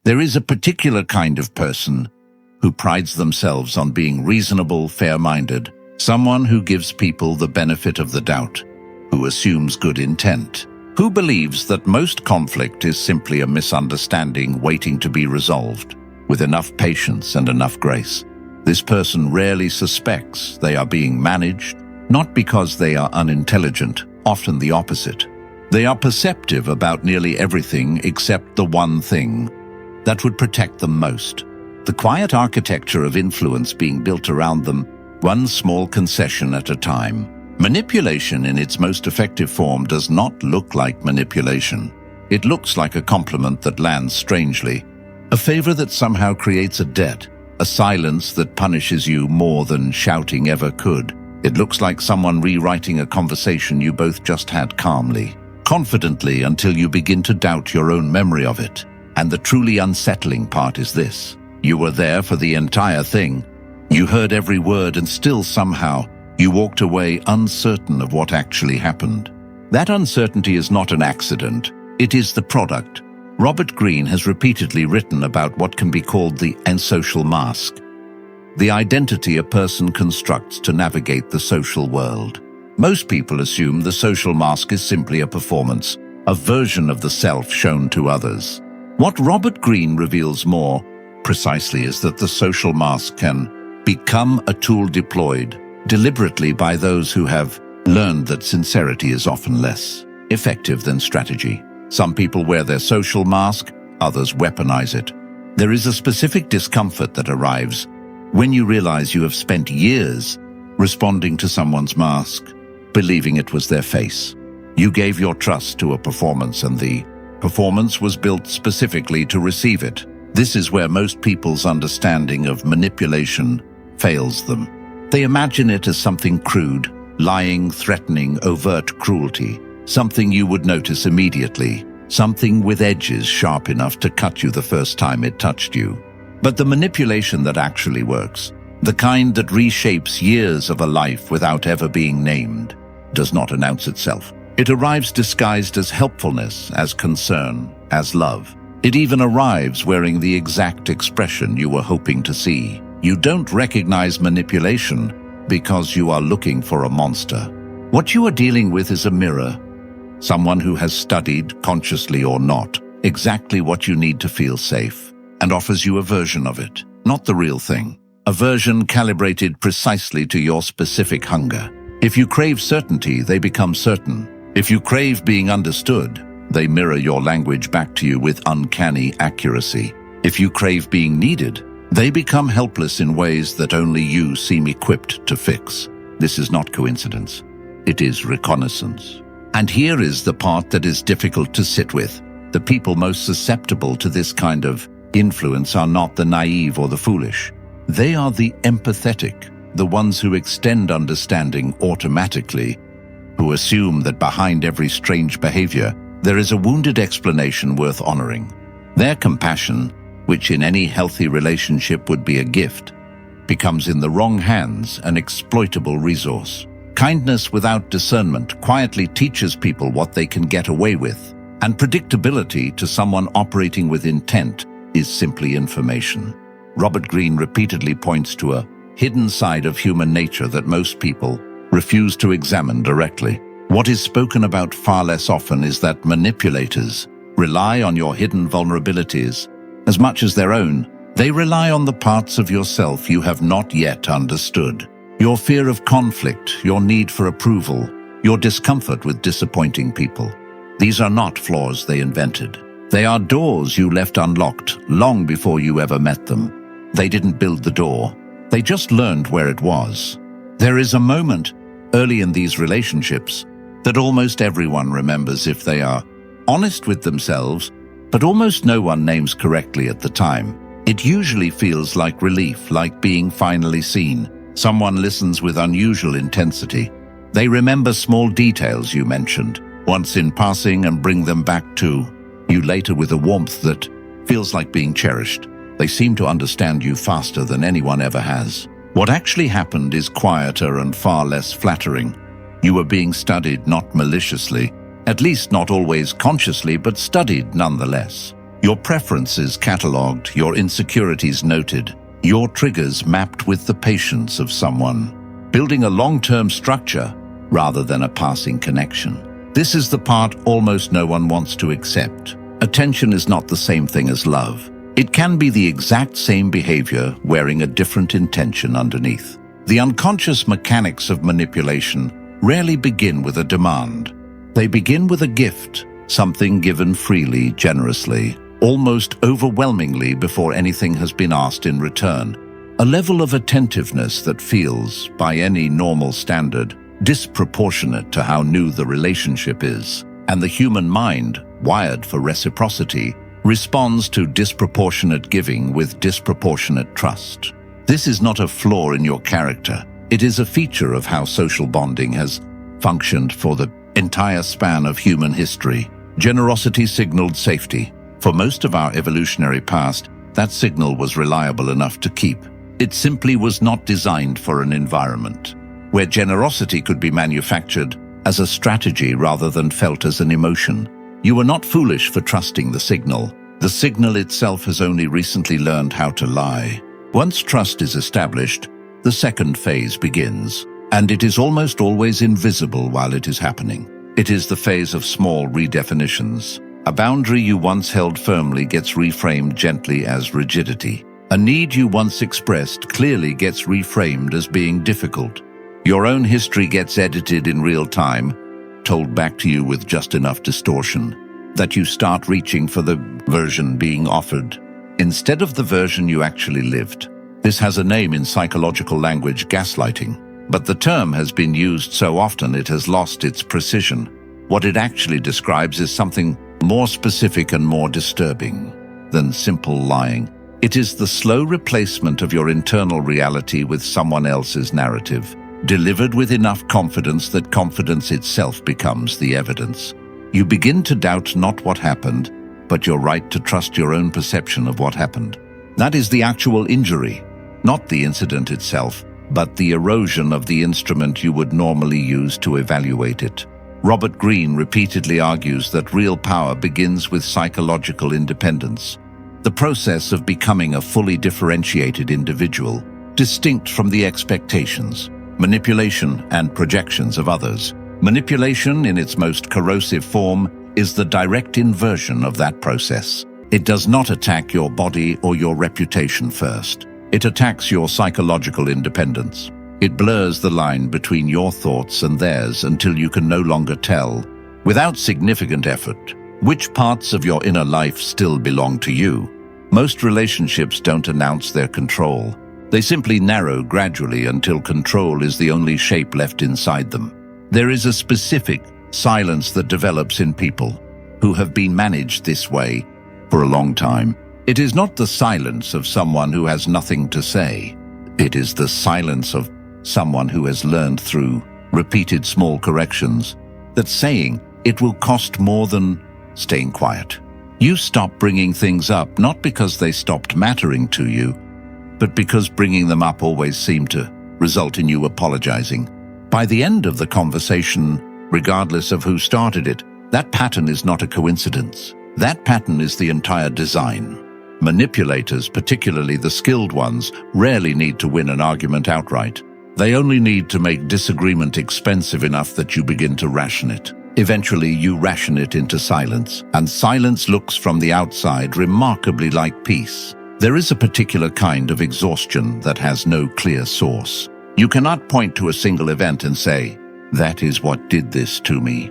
There is a particular kind of person who prides themselves on being reasonable, fair-minded, someone who gives people the benefit of the doubt, who assumes good intent, who believes that most conflict is simply a misunderstanding waiting to be resolved, with enough patience and enough grace. This person rarely suspects they are being managed, not because they are unintelligent, often the opposite. They are perceptive about nearly everything except the one thing that would protect them most. The quiet architecture of influence being built around them, one small concession at a time. Manipulation in its most effective form does not look like manipulation. It looks like a compliment that lands strangely, a favor that somehow creates a debt, a silence that punishes you more than shouting ever could. It looks like someone rewriting a conversation you both just had calmly, confidently, until you begin to doubt your own memory of it. And the truly unsettling part is this: you were there for the entire thing. You heard every word, and still somehow you walked away uncertain of what actually happened. That uncertainty is not an accident. It is the product. Robert Greene has repeatedly written about what can be called the social mask, the identity a person constructs to navigate the social world. Most people assume the social mask is simply a performance, a version of the self shown to others. What Robert Greene reveals more precisely is that the social mask can become a tool deployed deliberately by those who have learned that sincerity is often less effective than strategy. Some people wear their social mask, others weaponize it. There is a specific discomfort that arrives when you realize you have spent years responding to someone's mask, believing it was their face. You gave your trust to a performance, and the performance was built specifically to receive it. This is where most people's understanding of manipulation fails them. They imagine it as something crude, lying, threatening, overt cruelty, something you would notice immediately, something with edges sharp enough to cut you the first time it touched you. But the manipulation that actually works, the kind that reshapes years of a life without ever being named, does not announce itself. It arrives disguised as helpfulness, as concern, as love. It even arrives wearing the exact expression you were hoping to see. You don't recognize manipulation because you are looking for a monster. What you are dealing with is a mirror, someone who has studied, consciously or not, exactly what you need to feel safe, and offers you a version of it, not the real thing. A version calibrated precisely to your specific hunger. If you crave certainty, they become certain. If you crave being understood, they mirror your language back to you with uncanny accuracy. If you crave being needed, they become helpless in ways that only you seem equipped to fix. This is not coincidence. It is reconnaissance. And here is the part that is difficult to sit with. The people most susceptible to this kind of influence are not the naive or the foolish. They are the empathetic, the ones who extend understanding automatically, who assume that behind every strange behavior, there is a wounded explanation worth honoring. Their compassion, which in any healthy relationship would be a gift, becomes in the wrong hands an exploitable resource. Kindness without discernment quietly teaches people what they can get away with, and predictability to someone operating with intent is simply information. Robert Greene repeatedly points to a hidden side of human nature that most people refuse to examine directly. What is spoken about far less often is that manipulators rely on your hidden vulnerabilities as much as their own. They rely on the parts of yourself you have not yet understood. Your fear of conflict, your need for approval, your discomfort with disappointing people. These are not flaws they invented. They are doors you left unlocked long before you ever met them. They didn't build the door. They just learned where it was. There is a moment early in these relationships that almost everyone remembers if they are honest with themselves, but almost no one names correctly at the time. It usually feels like relief, like being finally seen. Someone listens with unusual intensity. They remember small details you mentioned once in passing and bring them back to you later with a warmth that feels like being cherished. They seem to understand you faster than anyone ever has. What actually happened is quieter and far less flattering. You were being studied not maliciously, at least not always consciously, but studied nonetheless. Your preferences catalogued, your insecurities noted, your triggers mapped with the patience of someone, building a long-term structure rather than a passing connection. This is the part almost no one wants to accept. Attention is not the same thing as love. It can be the exact same behavior wearing a different intention underneath. The unconscious mechanics of manipulation rarely begin with a demand. They begin with a gift, something given freely, generously, almost overwhelmingly before anything has been asked in return. A level of attentiveness that feels, by any normal standard, disproportionate to how new the relationship is. And the human mind, wired for reciprocity, responds to disproportionate giving with disproportionate trust. This is not a flaw in your character. It is a feature of how social bonding has functioned for the entire span of human history. Generosity signaled safety. For most of our evolutionary past, that signal was reliable enough to keep. It simply was not designed for an environment where generosity could be manufactured as a strategy rather than felt as an emotion. You were not foolish for trusting the signal. The signal itself has only recently learned how to lie. Once trust is established, the second phase begins, and it is almost always invisible while it is happening. It is the phase of small redefinitions. A boundary you once held firmly gets reframed gently as rigidity. A need you once expressed clearly gets reframed as being difficult. Your own history gets edited in real time, told back to you with just enough distortion, that you start reaching for the version being offered, instead of the version you actually lived. This has a name in psychological language: gaslighting. But the term has been used so often it has lost its precision. What it actually describes is something more specific and more disturbing than simple lying. It is the slow replacement of your internal reality with someone else's narrative, delivered with enough confidence that confidence itself becomes the evidence. You begin to doubt not what happened, but your right to trust your own perception of what happened. That is the actual injury, not the incident itself, but the erosion of the instrument you would normally use to evaluate it. Robert Greene repeatedly argues that real power begins with psychological independence, the process of becoming a fully differentiated individual, distinct from the expectations, manipulation, and projections of others. Manipulation, in its most corrosive form, is the direct inversion of that process. It does not attack your body or your reputation first. It attacks your psychological independence. It blurs the line between your thoughts and theirs until you can no longer tell, without significant effort, which parts of your inner life still belong to you. Most relationships don't announce their control. They simply narrow gradually until control is the only shape left inside them. There is a specific silence that develops in people who have been managed this way for a long time. It is not the silence of someone who has nothing to say. It is the silence of someone who has learned through repeated small corrections that saying it will cost more than staying quiet. You stop bringing things up not because they stopped mattering to you, but because bringing them up always seemed to result in you apologizing. By the end of the conversation, regardless of who started it, that pattern is not a coincidence. That pattern is the entire design. Manipulators, particularly the skilled ones, rarely need to win an argument outright. They only need to make disagreement expensive enough that you begin to ration it. Eventually, you ration it into silence, and silence looks from the outside remarkably like peace. There is a particular kind of exhaustion that has no clear source. You cannot point to a single event and say, "That is what did this to me."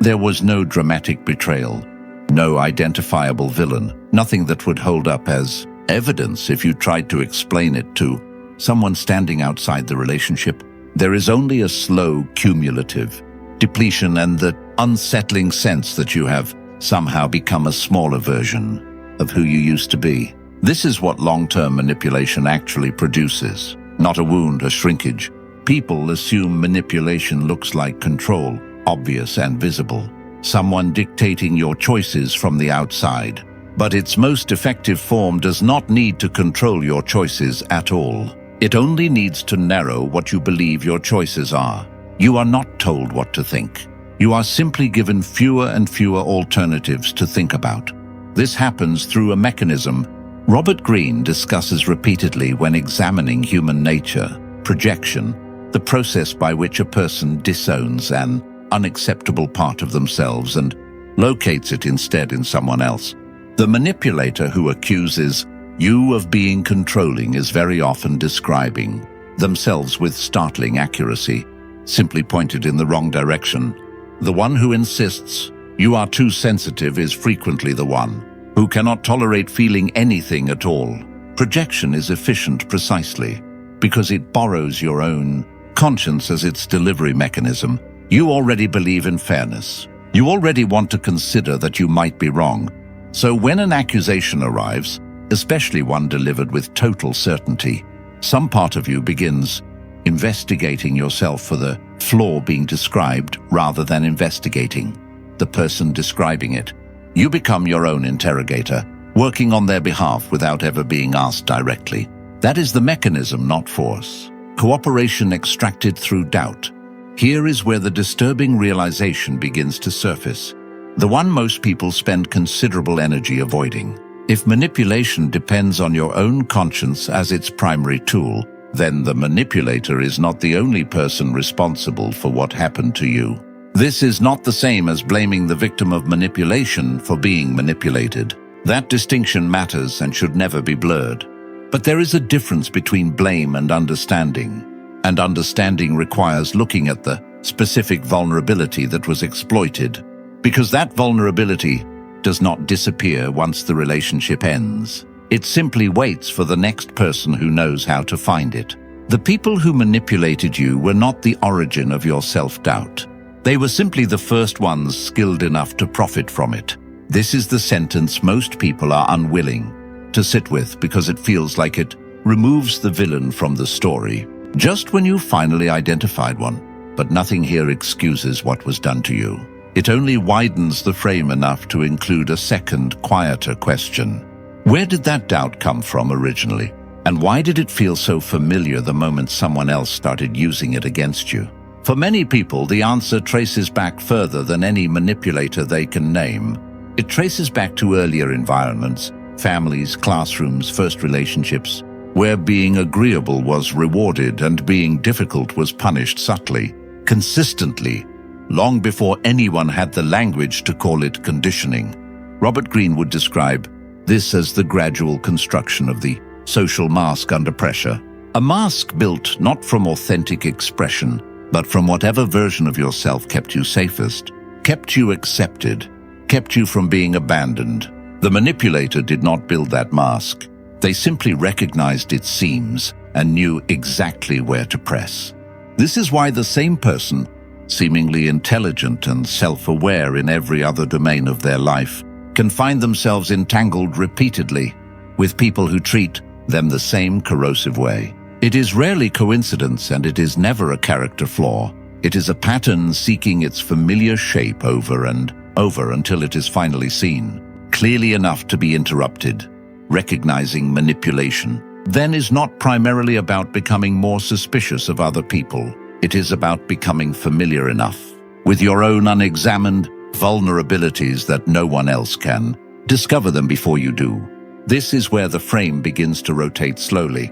There was no dramatic betrayal, no identifiable villain, nothing that would hold up as evidence if you tried to explain it to someone standing outside the relationship. There is only a slow, cumulative depletion and the unsettling sense that you have somehow become a smaller version of who you used to be. This is what long-term manipulation actually produces, not a wound, a shrinkage. People assume manipulation looks like control, obvious and visible, someone dictating your choices from the outside. But its most effective form does not need to control your choices at all. It only needs to narrow what you believe your choices are. You are not told what to think. You are simply given fewer and fewer alternatives to think about. This happens through a mechanism Robert Greene discusses repeatedly when examining human nature: projection, the process by which a person disowns an unacceptable part of themselves and locates it instead in someone else. The manipulator who accuses you of being controlling is very often describing themselves with startling accuracy, simply pointed in the wrong direction. The one who insists you are too sensitive is frequently the one who cannot tolerate feeling anything at all. Projection is efficient precisely because it borrows your own conscience as its delivery mechanism. You already believe in fairness. You already want to consider that you might be wrong. So when an accusation arrives, especially one delivered with total certainty, some part of you begins investigating yourself for the flaw being described rather than investigating the person describing it. You become your own interrogator, working on their behalf without ever being asked directly. That is the mechanism, not force. Cooperation extracted through doubt. Here is where the disturbing realization begins to surface, the one most people spend considerable energy avoiding. If manipulation depends on your own conscience as its primary tool, then the manipulator is not the only person responsible for what happened to you. This is not the same as blaming the victim of manipulation for being manipulated. That distinction matters and should never be blurred. But there is a difference between blame and understanding. And understanding requires looking at the specific vulnerability that was exploited, because that vulnerability does not disappear once the relationship ends. It simply waits for the next person who knows how to find it. The people who manipulated you were not the origin of your self-doubt. They were simply the first ones skilled enough to profit from it. This is the sentence most people are unwilling to sit with because it feels like it removes the villain from the story, just when you finally identified one. But nothing here excuses what was done to you. It only widens the frame enough to include a second, quieter question. Where did that doubt come from originally? And why did it feel so familiar the moment someone else started using it against you? For many people, the answer traces back further than any manipulator they can name. It traces back to earlier environments, families, classrooms, first relationships, where being agreeable was rewarded and being difficult was punished subtly, consistently, long before anyone had the language to call it conditioning. Robert Greene would describe this as the gradual construction of the social mask under pressure. A mask built not from authentic expression, but from whatever version of yourself kept you safest, kept you accepted, kept you from being abandoned. The manipulator did not build that mask. They simply recognized its seams and knew exactly where to press. This is why the same person, seemingly intelligent and self-aware in every other domain of their life, can find themselves entangled repeatedly with people who treat them the same corrosive way. It is rarely coincidence, and it is never a character flaw. It is a pattern seeking its familiar shape over and over until it is finally seen, clearly enough to be interrupted. Recognizing manipulation, then, is not primarily about becoming more suspicious of other people. It is about becoming familiar enough with your own unexamined vulnerabilities that no one else can. Discover them before you do. This is where the frame begins to rotate slowly,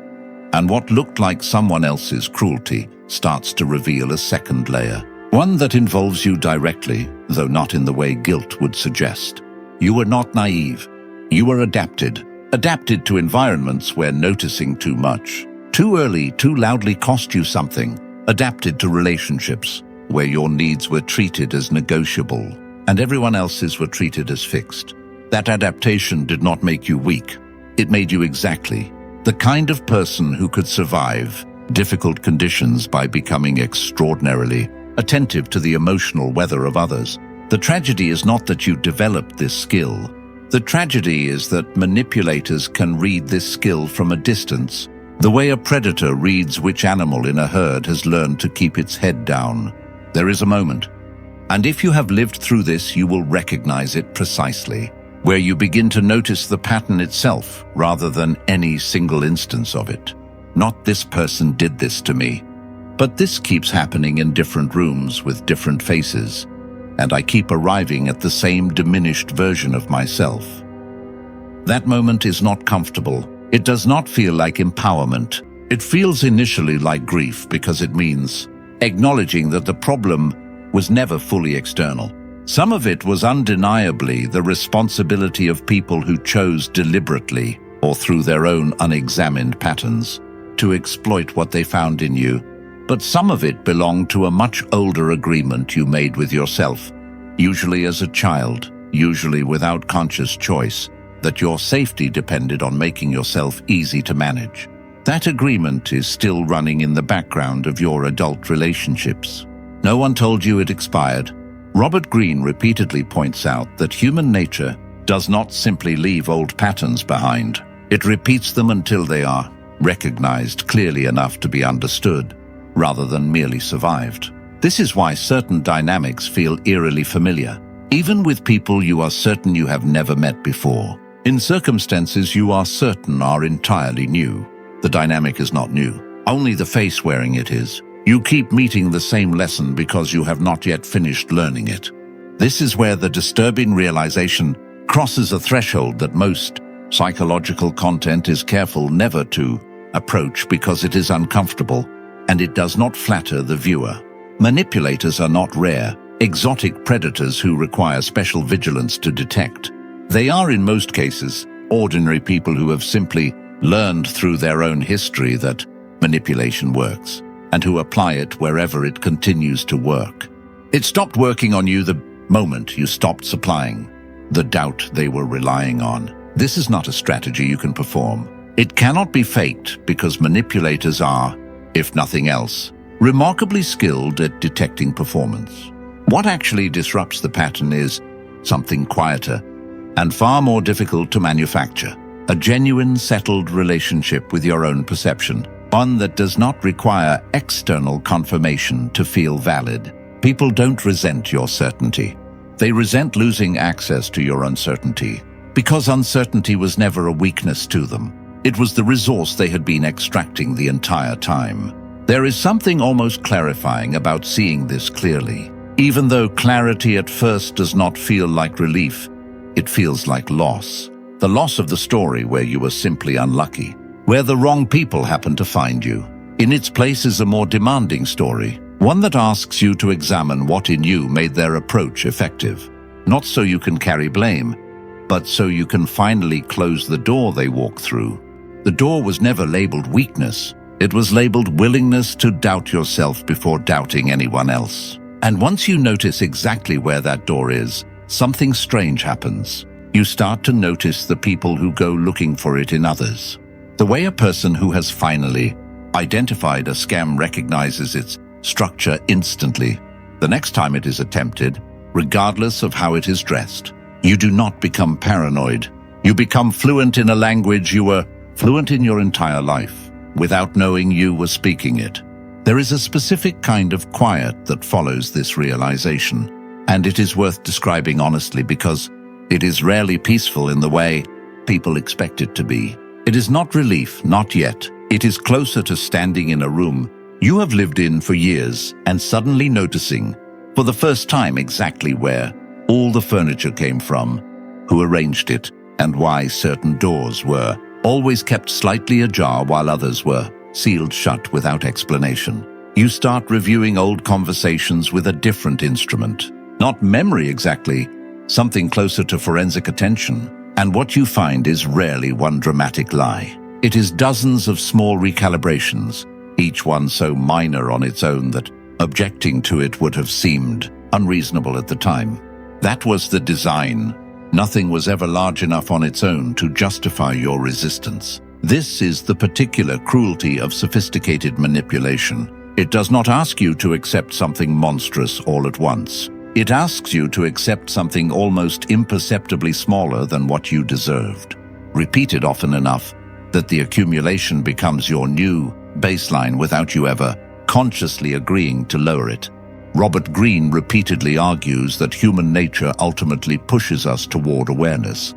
and what looked like someone else's cruelty starts to reveal a second layer, one that involves you directly, though not in the way guilt would suggest. You were not naive. You were adapted to environments where noticing too much, too early, too loudly cost you something, adapted to relationships where your needs were treated as negotiable and everyone else's were treated as fixed. That adaptation did not make you weak. It made you exactly the kind of person who could survive difficult conditions by becoming extraordinarily attentive to the emotional weather of others. The tragedy is not that you developed this skill. The tragedy is that manipulators can read this skill from a distance, the way a predator reads which animal in a herd has learned to keep its head down. There is a moment, and if you have lived through this, you will recognize it precisely, where you begin to notice the pattern itself rather than any single instance of it. Not this person did this to me, but this keeps happening in different rooms with different faces, and I keep arriving at the same diminished version of myself. That moment is not comfortable. It does not feel like empowerment. It feels initially like grief because it means acknowledging that the problem was never fully external. Some of it was undeniably the responsibility of people who chose deliberately, or through their own unexamined patterns, to exploit what they found in you. But some of it belonged to a much older agreement you made with yourself, usually as a child, usually without conscious choice, that your safety depended on making yourself easy to manage. That agreement is still running in the background of your adult relationships. No one told you it expired. Robert Greene repeatedly points out that human nature does not simply leave old patterns behind. It repeats them until they are recognized clearly enough to be understood, rather than merely survived. This is why certain dynamics feel eerily familiar, even with people you are certain you have never met before. In circumstances you are certain are entirely new. The dynamic is not new. Only the face wearing it is. You keep meeting the same lesson because you have not yet finished learning it. This is where the disturbing realization crosses a threshold that most psychological content is careful never to approach because it is uncomfortable and it does not flatter the viewer. Manipulators are not rare, exotic predators who require special vigilance to detect. They are, in most cases, ordinary people who have simply learned through their own history that manipulation works, and who apply it wherever it continues to work. It stopped working on you the moment you stopped supplying the doubt they were relying on. This is not a strategy you can perform. It cannot be faked because manipulators are, if nothing else, remarkably skilled at detecting performance. What actually disrupts the pattern is something quieter and far more difficult to manufacture. A genuine, settled relationship with your own perception. One that does not require external confirmation to feel valid. People don't resent your certainty. They resent losing access to your uncertainty, because uncertainty was never a weakness to them. It was the resource they had been extracting the entire time. There is something almost clarifying about seeing this clearly. Even though clarity at first does not feel like relief, it feels like loss. The loss of the story where you were simply unlucky, where the wrong people happened to find you. In its place is a more demanding story, one that asks you to examine what in you made their approach effective. Not so you can carry blame, but so you can finally close the door they walk through. The door was never labeled weakness. It was labeled willingness to doubt yourself before doubting anyone else. And once you notice exactly where that door is, something strange happens. You start to notice the people who go looking for it in others. The way a person who has finally identified a scam recognizes its structure instantly, the next time it is attempted, regardless of how it is dressed. You do not become paranoid. You become fluent in a language you were fluent in your entire life, without knowing you were speaking it. There is a specific kind of quiet that follows this realization, and it is worth describing honestly because it is rarely peaceful in the way people expect it to be. It is not relief, not yet. It is closer to standing in a room you have lived in for years and suddenly noticing, for the first time, exactly where all the furniture came from, who arranged it, and why certain doors were always kept slightly ajar while others were sealed shut without explanation. You start reviewing old conversations with a different instrument. Not memory exactly, something closer to forensic attention. And what you find is rarely one dramatic lie. It is dozens of small recalibrations, each one so minor on its own that objecting to it would have seemed unreasonable at the time. That was the design. Nothing was ever large enough on its own to justify your resistance. This is the particular cruelty of sophisticated manipulation. It does not ask you to accept something monstrous all at once. It asks you to accept something almost imperceptibly smaller than what you deserved, repeated often enough that the accumulation becomes your new baseline without you ever consciously agreeing to lower it. Robert Greene repeatedly argues that human nature ultimately pushes us toward awareness,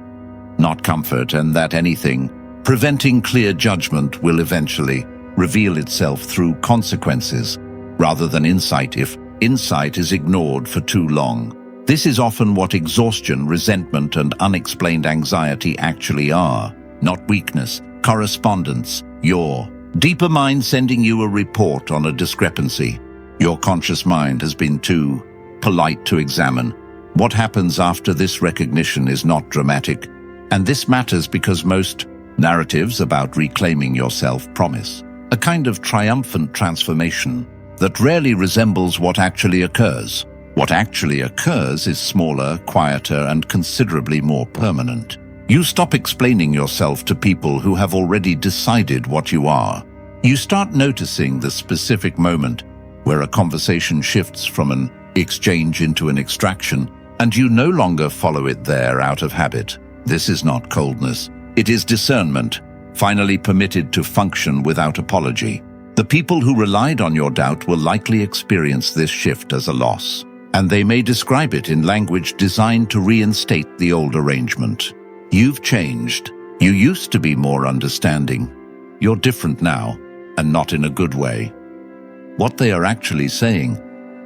not comfort, and that anything preventing clear judgment will eventually reveal itself through consequences rather than insight if insight is ignored for too long. This is often what exhaustion, resentment, and unexplained anxiety actually are. Not weakness, correspondence, your deeper mind sending you a report on a discrepancy. Your conscious mind has been too polite to examine. What happens after this recognition is not dramatic, and this matters because most narratives about reclaiming yourself promise a kind of triumphant transformation that rarely resembles what actually occurs. What actually occurs is smaller, quieter, and considerably more permanent. You stop explaining yourself to people who have already decided what you are. You start noticing the specific moment where a conversation shifts from an exchange into an extraction, and you no longer follow it there out of habit. This is not coldness. It is discernment, finally permitted to function without apology. The people who relied on your doubt will likely experience this shift as a loss, and they may describe it in language designed to reinstate the old arrangement. You've changed. You used to be more understanding. You're different now, and not in a good way. What they are actually saying,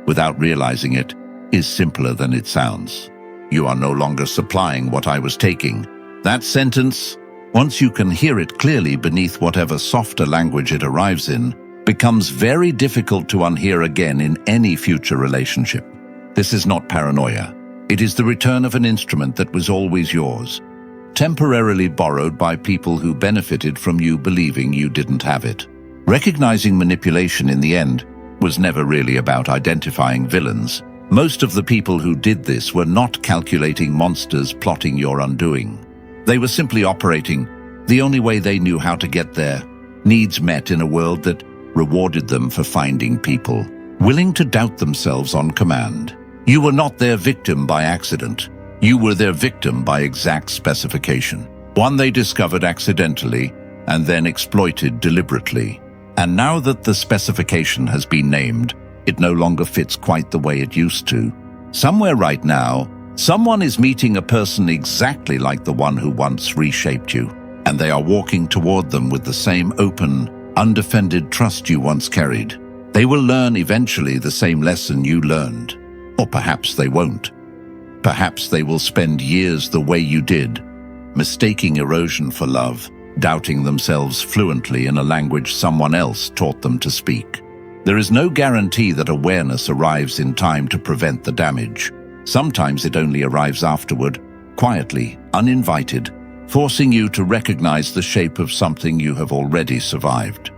without realizing it, is simpler than it sounds. You are no longer supplying what I was taking. That sentence, once you can hear it clearly beneath whatever softer language it arrives in, becomes very difficult to unhear again in any future relationship. This is not paranoia. It is the return of an instrument that was always yours, temporarily borrowed by people who benefited from you believing you didn't have it. Recognizing manipulation in the end was never really about identifying villains. Most of the people who did this were not calculating monsters plotting your undoing. They were simply operating the only way they knew how to get their needs met in a world that rewarded them for finding people willing to doubt themselves on command. You were not their victim by accident. You were their victim by exact specification, one they discovered accidentally and then exploited deliberately. And now that the specification has been named, it no longer fits quite the way it used to. Somewhere right now, someone is meeting a person exactly like the one who once reshaped you, and they are walking toward them with the same open, undefended trust you once carried. They will learn eventually the same lesson you learned, or perhaps they won't. Perhaps they will spend years the way you did, mistaking erosion for love, doubting themselves fluently in a language someone else taught them to speak. There is no guarantee that awareness arrives in time to prevent the damage. Sometimes it only arrives afterward, quietly, uninvited, forcing you to recognize the shape of something you have already survived.